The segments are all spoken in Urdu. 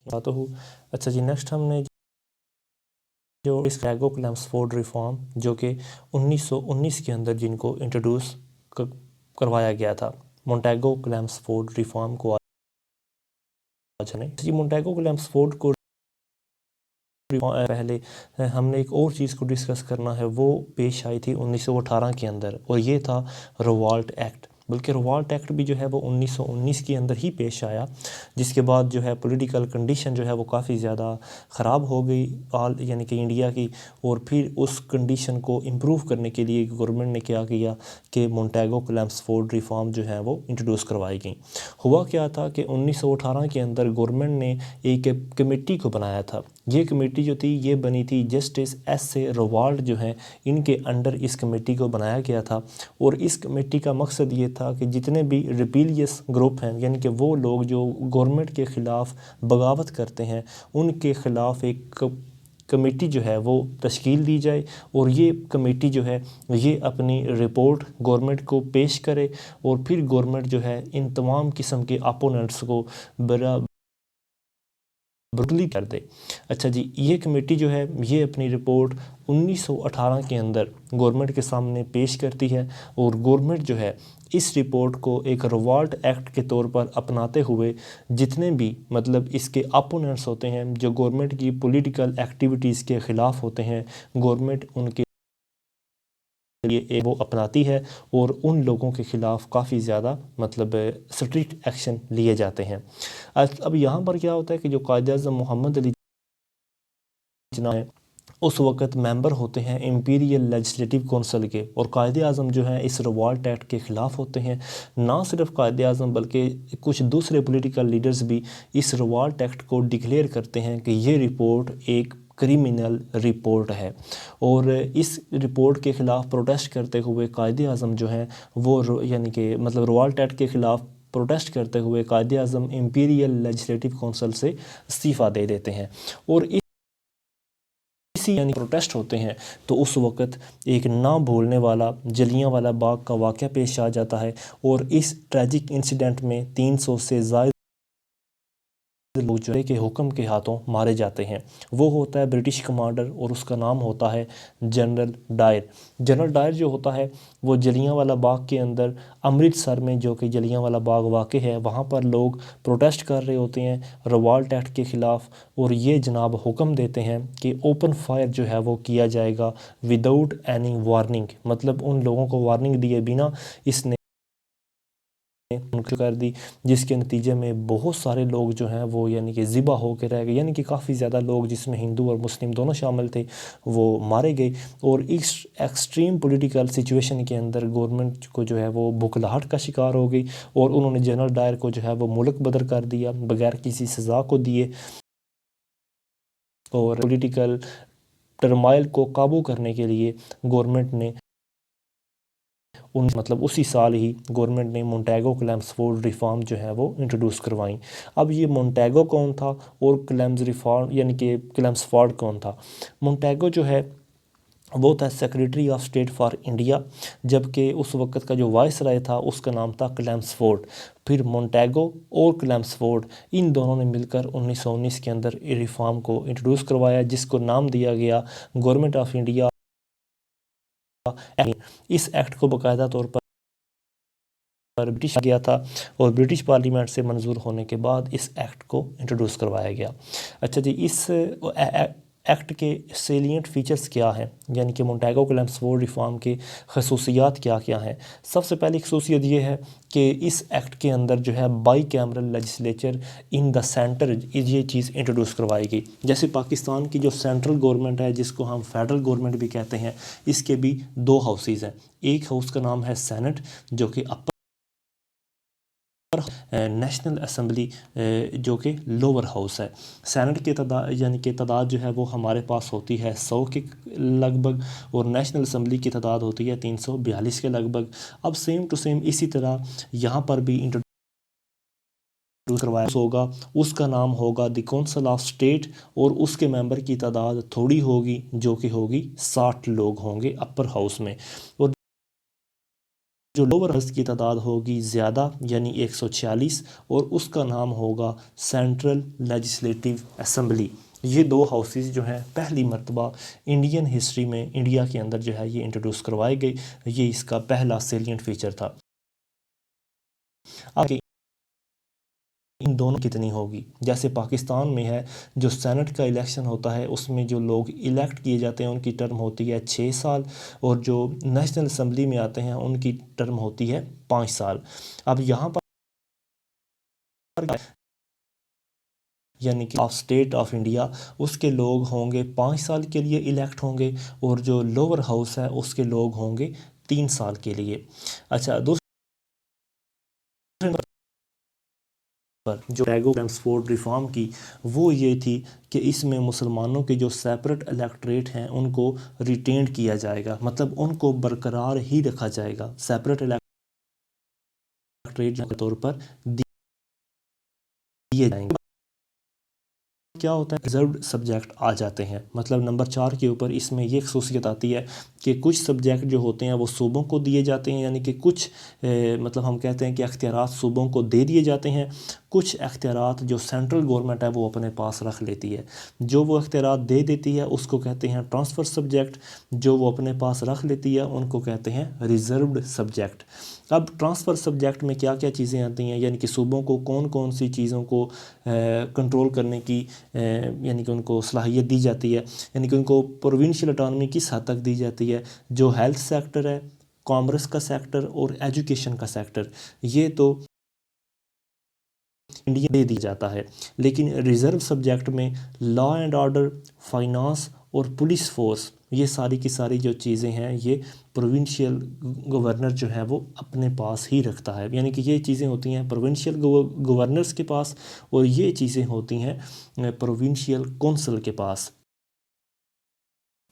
بات ہوں۔ اچھا جی، نیکسٹ ہم نے جو اس مونٹیگو کلیمسفورڈ ریفارم جو کہ 1919 کے اندر جن کو انٹروڈیوس کروایا گیا تھا، مونٹیگو کلیمسفورڈ ریفارم کو آج جی مونٹیگو کلیمسفورڈ کو پہلے ہم نے ایک اور چیز کو ڈسکس کرنا ہے، وہ پیش آئی تھی 1918 کے اندر، اور یہ تھا روالٹ ایکٹ۔ بلکہ روالٹ ایکٹ بھی جو ہے وہ 1919 کے اندر ہی پیش آیا، جس کے بعد جو ہے پولیٹیکل کنڈیشن جو ہے وہ کافی زیادہ خراب ہو گئی یعنی کہ انڈیا کی، اور پھر اس کنڈیشن کو امپروو کرنے کے لیے گورنمنٹ نے کیا کیا کہ مونٹیگو کلیمسفورڈ ریفارم جو ہے وہ انٹروڈیوس کروائی گئیں۔ ہوا کیا تھا کہ 1918 کے اندر گورنمنٹ نے ایک کمیٹی کو بنایا تھا۔ یہ کمیٹی جو تھی یہ بنی تھی جسٹس ایس اے روالٹ جو ہیں ان کے انڈر اس کمیٹی کو بنایا گیا تھا، اور اس کمیٹی کا مقصد یہ تھا کہ جتنے بھی ریبیلیس گروپ ہیں، یعنی کہ وہ لوگ جو گورنمنٹ کے خلاف بغاوت کرتے ہیں، ان کے خلاف ایک کمیٹی جو ہے وہ تشکیل دی جائے، اور یہ کمیٹی جو ہے یہ اپنی رپورٹ گورنمنٹ کو پیش کرے، اور پھر گورنمنٹ جو ہے ان تمام قسم کے اپوننٹس کو برطلی کر دے۔ اچھا جی، یہ کمیٹی جو ہے یہ اپنی رپورٹ 1918 کے اندر گورنمنٹ کے سامنے پیش کرتی ہے، اور گورنمنٹ جو ہے اس رپورٹ کو ایک روالٹ ایکٹ کے طور پر اپناتے ہوئے جتنے بھی مطلب اس کے اپوننٹس ہوتے ہیں جو گورنمنٹ کی پولیٹیکل ایکٹیویٹیز کے خلاف ہوتے ہیں، گورنمنٹ ان کے لیے وہ اپناتی ہے، اور ان لوگوں کے خلاف کافی زیادہ مطلب اسٹرکٹ ایکشن لیے جاتے ہیں۔ اب یہاں پر کیا ہوتا ہے کہ جو قائد اعظم محمد علی جناح ہیں اس وقت ممبر ہوتے ہیں امپیریل لیجسلیٹو کونسل کے، اور قائد اعظم جو ہیں اس روالٹ ایکٹ کے خلاف ہوتے ہیں۔ نہ صرف قائد اعظم بلکہ کچھ دوسرے پولیٹیکل لیڈرز بھی اس روالٹ ایکٹ کو ڈکلیئر کرتے ہیں کہ یہ رپورٹ ایک کریمنل رپورٹ ہے، اور اس رپورٹ کے خلاف پروٹیسٹ کرتے ہوئے قائد اعظم جو ہیں وہ یعنی کہ مطلب روالٹ ایکٹ کے خلاف پروٹیسٹ کرتے ہوئے Quaid Azam Imperial legislative council سے استعفیٰ دے دیتے ہیں، اور یعنی پروٹیسٹ ہوتے ہیں تو اس وقت ایک نہ بھولنے والا جلیاں والا باغ کا واقعہ پیش آ جاتا ہے، اور اس ٹریجک انسیڈنٹ میں 300 سے زائد لوگ جو کے حکم کے ہاتھوں مارے جاتے ہیں۔ وہ ہوتا ہے برٹش کمانڈر، اور اس کا نام ہوتا ہے جنرل ڈائر۔ جنرل ڈائر جو ہوتا ہے وہ جلیاں والا باغ کے اندر امرتسر میں، جو کہ جلیاں والا باغ واقع ہے، وہاں پر لوگ پروٹیسٹ کر رہے ہوتے ہیں روالٹ ایکٹ کے خلاف، اور یہ جناب حکم دیتے ہیں کہ اوپن فائر جو ہے وہ کیا جائے گا وداؤٹ اینی وارننگ، مطلب ان لوگوں کو وارننگ دیے بنا اس نے کر دی، جس کے نتیجے میں بہت سارے لوگ جو ہیں وہ یعنی کہ ذبح ہو کے رہ گئے، یعنی کہ کافی زیادہ لوگ جس میں ہندو اور مسلم دونوں شامل تھے وہ مارے گئے، اور اس ایکسٹریم پولیٹیکل سچویشن کے اندر گورنمنٹ کو جو ہے وہ بھکلاہٹ کا شکار ہو گئی، اور انہوں نے جنرل ڈائر کو جو ہے وہ ملک بدر کر دیا بغیر کسی سزا کو دیے، اور پولیٹیکل ٹرمائل کو قابو کرنے کے لیے گورنمنٹ نے مطلب اسی سال ہی گورنمنٹ نے مونٹیگو کلیمسفورڈ ریفارم جو ہے وہ انٹروڈیوس کروائیں۔ اب یہ مونٹیگو کون تھا اور کلیمز ریفارم یعنی کہ کلیمسفورڈ کون تھا؟ مونٹیگو جو ہے وہ تھا secretary of state for India, جبکہ اس وقت کا جو وائس رائے تھا اس کا نام تھا کلیمسفورڈ۔ پھر مونٹیگو اور کلیمسفورڈ ان دونوں نے مل کر 1919 کے اندر ریفارم کو انٹروڈیوس کروایا، جس کو نام دیا گیا گورنمنٹ آف انڈیا۔ اس ایکٹ کو باقاعدہ طور پر برٹش گیا تھا، اور برٹش پارلیمنٹ سے منظور ہونے کے بعد اس ایکٹ کو انٹروڈیوس کروایا گیا۔ اچھا جی، اس ایکٹ کے سیلینٹ فیچرز کیا ہیں، یعنی کہ مونٹیگو کلیمسفورڈ ریفارم کے خصوصیات کیا کیا ہیں؟ سب سے پہلی خصوصیت یہ ہے کہ اس ایکٹ کے اندر جو ہے by cameral legislature in the centre یہ چیز انٹروڈیوس کروائی گئی۔ جیسے پاکستان کی جو سینٹرل گورنمنٹ ہے جس کو ہم فیڈرل گورنمنٹ بھی کہتے ہیں، اس کے بھی دو ہاؤسز ہیں۔ ایک ہاؤس کا نام ہے سینٹ، جو کہ اپر نیشنل اسمبلی جو کہ لوور ہاؤس ہے۔ سینٹ کی تعداد یعنی کہ تعداد جو ہے وہ ہمارے پاس ہوتی ہے 100 کے لگ بھگ، اور نیشنل اسمبلی کی تعداد ہوتی ہے 342 کے لگ بھگ۔ اب سیم ٹو سیم اسی طرح یہاں پر بھی انٹروڈیوس کروایا ہوگا، اس کا نام ہوگا دی کونسل آف اسٹیٹ، اور اس کے ممبر کی تعداد تھوڑی ہوگی جو کہ ہوگی 60 لوگ ہوں گے اپر ہاؤس میں، اور جو لوور ہاؤس کی تعداد ہوگی زیادہ یعنی 146 اور اس کا نام ہوگا سینٹرل لیجسلیٹو اسمبلی. یہ دو ہاؤسز جو ہیں پہلی مرتبہ انڈین ہسٹری میں انڈیا کے اندر جو ہے یہ انٹروڈیوس کروائے گئے. یہ اس کا پہلا سیلینٹ فیچر تھا. اب ان دونوں کتنی ہوگی؟ جیسے پاکستان میں ہے جو سینٹ کا الیکشن ہوتا ہے اس میں جو لوگ الیکٹ کیے جاتے ہیں ان کی ٹرم ہوتی ہے 6 سال اور جو نیشنل اسمبلی میں آتے ہیں ان کی ٹرم ہوتی ہے 5 سال. اب یہاں پر یعنی کہ اسٹیٹ آف انڈیا اس کے لوگ ہوں گے 5 سال کے لیے الیکٹ ہوں گے اور جو لوور ہاؤس ہے اس کے لوگ ہوں گے 3 سال کے لیے. اچھا دوسرے پر جو ٹرانسپورٹ ریفارم کی وہ یہ تھی کہ اس میں مسلمانوں کے جو سیپریٹ الیکٹریٹ ہیں ان کو ریٹینڈ کیا جائے گا، مطلب ان کو برقرار ہی رکھا جائے گا. سیپریٹ الیکٹریٹ کے طور پر دیے جائیں گے. کیا ہوتا ہے ریزروڈ سبجیکٹ آ جاتے ہیں، مطلب نمبر 4 کے اوپر اس میں یہ خصوصیت آتی ہے کہ کچھ سبجیکٹ جو ہوتے ہیں وہ صوبوں کو دیے جاتے ہیں، یعنی کہ کچھ مطلب ہم کہتے ہیں کہ اختیارات صوبوں کو دے دیے جاتے ہیں. کچھ اختیارات جو سینٹرل گورنمنٹ ہے وہ اپنے پاس رکھ لیتی ہے. جو وہ اختیارات دے دیتی ہے اس کو کہتے ہیں ٹرانسفر سبجیکٹ، جو وہ اپنے پاس رکھ لیتی ہے ان کو کہتے ہیں ریزروڈ سبجیکٹ. اب ٹرانسفر سبجیکٹ میں کیا کیا چیزیں آتی ہیں، یعنی کہ صوبوں کو کون کون سی چیزوں کو کنٹرول کرنے کی یعنی کہ ان کو صلاحیت دی جاتی ہے، یعنی کہ ان کو پروونشل اٹانومی کس حد تک دی جاتی ہے. جو ہیلتھ سیکٹر ہے، کامرس کا سیکٹر اور ایجوکیشن کا سیکٹر یہ تو انڈیا دے دی جاتا ہے. لیکن ریزرو سبجیکٹ میں لا اینڈ آرڈر، فائنانس اور پولیس فورس یہ ساری کی ساری جو چیزیں ہیں یہ پروونشل گورنر جو ہے وہ اپنے پاس ہی رکھتا ہے. یعنی کہ یہ چیزیں ہوتی ہیں پروونشل گورنرز کے پاس اور یہ چیزیں ہوتی ہیں پروونشل کونسل کے پاس.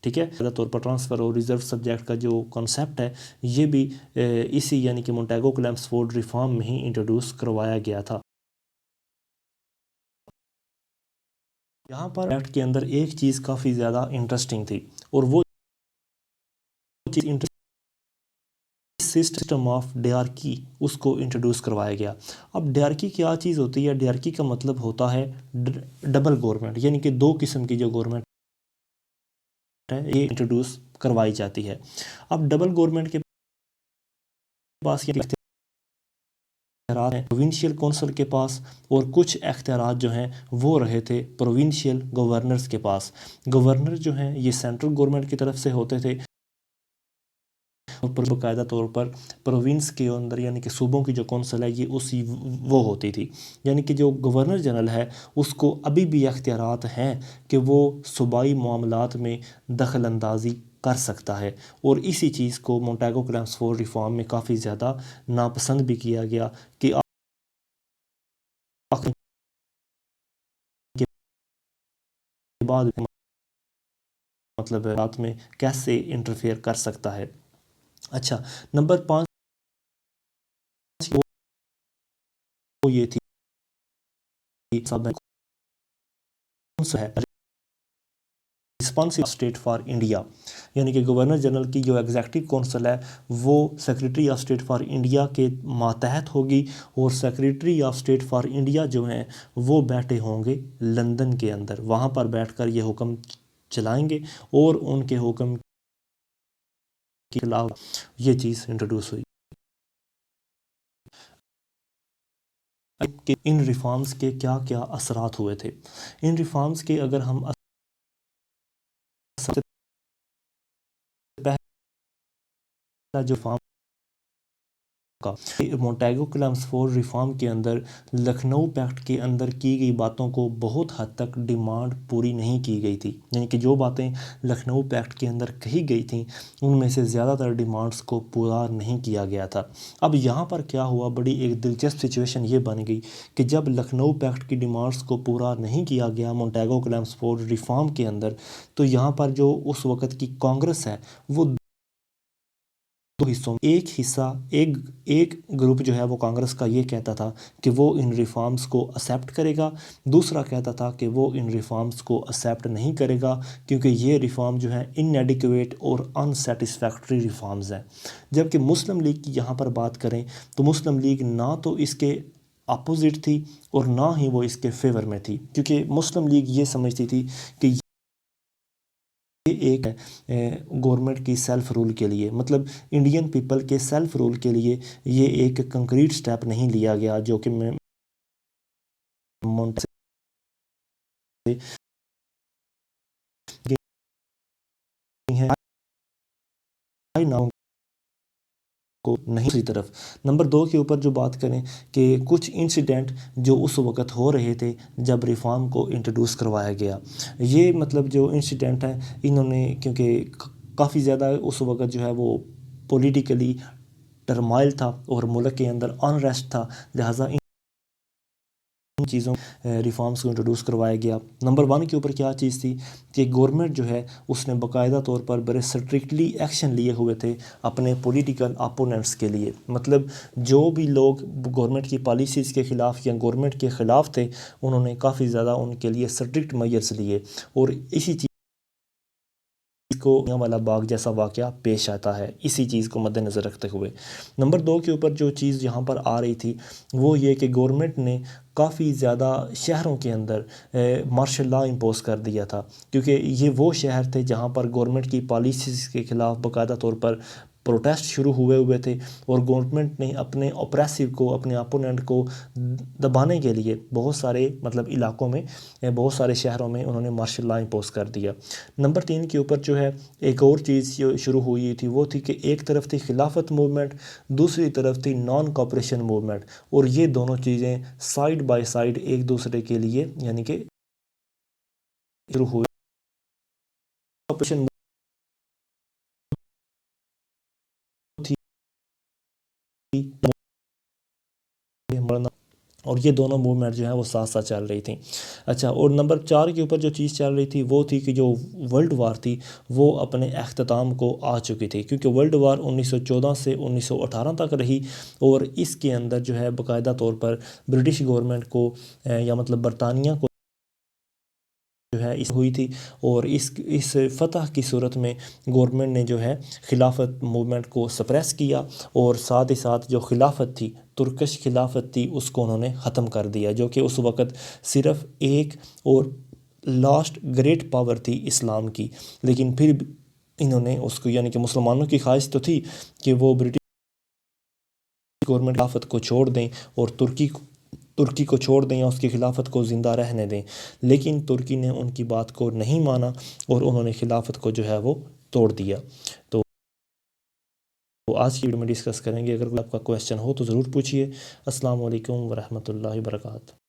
ٹھیک ہے، زیادہ طور پر ٹرانسفر اور ریزرو سبجیکٹ کا جو کانسیپٹ ہے یہ بھی اسی یعنی کہ مونٹیگو کلیمسفورڈ ریفارم میں ہی انٹروڈیوس کروایا گیا تھا. یہاں پر ایکٹ کے اندر ایک چیز کافی زیادہ انٹرسٹنگ تھی اور وہ چیز سسٹم آف ڈیارکی اس کو انٹروڈیوس کروایا گیا. اب ڈیارکی کیا چیز ہوتی ہے؟ ڈیارکی کا مطلب ہوتا ہے ڈبل گورنمنٹ، یعنی کہ دو قسم کی جو گورنمنٹ ہے یہ انٹروڈیوس کروائی جاتی ہے. اب ڈبل گورنمنٹ کے پاس یہ اختیارات ہیں پروونشل کونسل کے پاس اور کچھ اختیارات جو ہیں وہ رہے تھے پروونشل گورنرز کے پاس. گورنر جو ہیں یہ سینٹرل گورنمنٹ کی طرف سے ہوتے تھے اور باقاعدہ طور پر پروونس کے اندر یعنی کہ صوبوں کی جو کونسل ہے یہ وہ ہوتی تھی. یعنی کہ جو گورنر جنرل ہے اس کو ابھی بھی اختیارات ہیں کہ وہ صوبائی معاملات میں دخل اندازی کر سکتا ہے. اور اسی چیز کو مونٹیگو کلیمسفورڈ ریفارم میں کافی زیادہ ناپسند بھی کیا گیا کہ بعد مطلب رات میں کیسے انٹرفیئر کر سکتا ہے. اچھا نمبر 5 وہ یہ تھی رسپانسبل اسٹیٹ فار انڈیا، یعنی کہ گورنر جنرل کی جو ایگزیکٹو کونسل ہے وہ secretary of state for India کے ماتحت ہوگی اور secretary of state for India جو ہیں وہ بیٹھے ہوں گے لندن کے اندر. وہاں پر بیٹھ کر یہ حکم چلائیں گے اور ان کے حکم کے خلاف یہ چیز انٹروڈیوس ہوئی. کہ ان ریفارمز کے کیا کیا اثرات ہوئے تھے. ان ریفارمز کے اگر ہم جو فارم کا مونٹیگو کلیمسفورڈ ریفارم کے اندر لکھنؤ پیکٹ کے اندر کی گئی باتوں کو بہت حد تک ڈیمانڈ پوری نہیں کی گئی تھی. یعنی کہ جو باتیں لکھنؤ پیکٹ کے اندر کہی گئی تھیں ان میں سے زیادہ تر ڈیمانڈز کو پورا نہیں کیا گیا تھا. اب یہاں پر کیا ہوا، بڑی ایک دلچسپ سچویشن یہ بن گئی کہ جب لکھنؤ پیکٹ کی ڈیمانڈز کو پورا نہیں کیا گیا مونٹیگو کلیمسفورڈ ریفارم کے اندر، تو یہاں پر جو اس وقت کی کانگریس ہے وہ دو حصوں میں، ایک حصہ ایک گروپ جو ہے وہ کانگریس کا یہ کہتا تھا کہ وہ ان ریفارمز کو اسیپٹ کرے گا، دوسرا کہتا تھا کہ وہ ان ریفارمز کو اسیپٹ نہیں کرے گا کیونکہ یہ ریفارم جو ہیں انیڈیکویٹ اور ان سیٹسفیکٹری ریفارمز ہیں۔ جبکہ مسلم لیگ کی یہاں پر بات کریں تو مسلم لیگ نہ تو اس کے اپوزٹ تھی اور نہ ہی وہ اس کے فیور میں تھی، کیونکہ مسلم لیگ یہ سمجھتی تھی کہ یہ ایک گورنمنٹ کی سیلف رول کے لیے، مطلب انڈین پیپل کے سیلف رول کے لیے یہ ایک کنکریٹ سٹیپ نہیں لیا گیا جو کہ میں کو نہیں دوسری طرف نمبر 2 کے اوپر جو بات کریں کہ کچھ انسیڈنٹ جو اس وقت ہو رہے تھے جب ریفارم کو انٹروڈیوس کروایا گیا، یہ مطلب جو انسیڈنٹ ہیں انہوں نے کیونکہ کافی زیادہ اس وقت جو ہے وہ پولیٹیکلی ٹرمائل تھا اور ملک کے اندر انریسٹ تھا، لہٰذا ان چیزوں ریفارمز کو انٹروڈیوس کروایا گیا۔ نمبر 1 کے اوپر کیا چیز تھی کہ گورنمنٹ جو ہے اس نے باقاعدہ طور پر بڑے اسٹرکٹلی ایکشن لیے ہوئے تھے اپنے پولیٹیکل اپوننٹس کے لیے، مطلب جو بھی لوگ گورنمنٹ کی پالیسیز کے خلاف یا گورنمنٹ کے خلاف تھے انہوں نے کافی زیادہ ان کے لیے اسٹرکٹ میجرز لیے، اور اسی چیز کو والا باغ جیسا واقعہ پیش آتا ہے اسی چیز کو مد نظر رکھتے ہوئے۔ نمبر 2 کے اوپر جو چیز یہاں پر آ رہی تھی وہ یہ کہ گورنمنٹ نے کافی زیادہ شہروں کے اندر مارشل لا امپوز کر دیا تھا، کیونکہ یہ وہ شہر تھے جہاں پر گورنمنٹ کی پالیسیز کے خلاف باقاعدہ طور پر پروٹیسٹ شروع ہوئے تھے، اور گورنمنٹ نے اپنے اپریسو کو، اپنے اپوننٹ کو دبانے کے لیے بہت سارے مطلب علاقوں میں، بہت سارے شہروں میں انہوں نے مارشل لا امپوز کر دیا۔ نمبر 3 کے اوپر جو ہے ایک اور چیز شروع ہوئی تھی وہ تھی کہ ایک طرف تھی خلافت موومنٹ، دوسری طرف تھی نان کوپریشن موومنٹ، اور یہ دونوں چیزیں سائیڈ بائی سائیڈ ایک دوسرے کے لیے یعنی کہ شروع ہوئی۔ کوپریشن اور یہ دونوں موومنٹ جو ہیں وہ ساتھ ساتھ چل رہی تھیں۔ اچھا، اور نمبر 4 کے اوپر جو چیز چل رہی تھی وہ تھی کہ جو ورلڈ وار تھی وہ اپنے اختتام کو آ چکی تھی، کیونکہ ورلڈ وار 1914 سے 1918 تک رہی، اور اس کے اندر جو ہے باقاعدہ طور پر برٹش گورنمنٹ کو یا مطلب برطانیہ کو جو ہے اس ہوئی تھی، اور اس فتح کی صورت میں گورنمنٹ نے جو ہے خلافت موومنٹ کو سپریس کیا، اور ساتھ ہی ساتھ جو خلافت تھی، ترکش خلافت تھی، اس کو انہوں نے ختم کر دیا، جو کہ اس وقت صرف ایک اور لاسٹ گریٹ پاور تھی اسلام کی، لیکن پھر انہوں نے اس کو یعنی کہ مسلمانوں کی خواہش تو تھی کہ وہ برٹش گورنمنٹ خلافت کو چھوڑ دیں اور ترکی کو چھوڑ دیں یا اس کی خلافت کو زندہ رہنے دیں، لیکن ترکی نے ان کی بات کو نہیں مانا اور انہوں نے خلافت کو جو ہے وہ توڑ دیا۔ تو آج کی ویڈیو میں ڈسکس کریں گے، اگر کوئی آپ کا کویسچن ہو تو ضرور پوچھیے۔ السلام علیکم ورحمۃ اللہ وبرکاتہ۔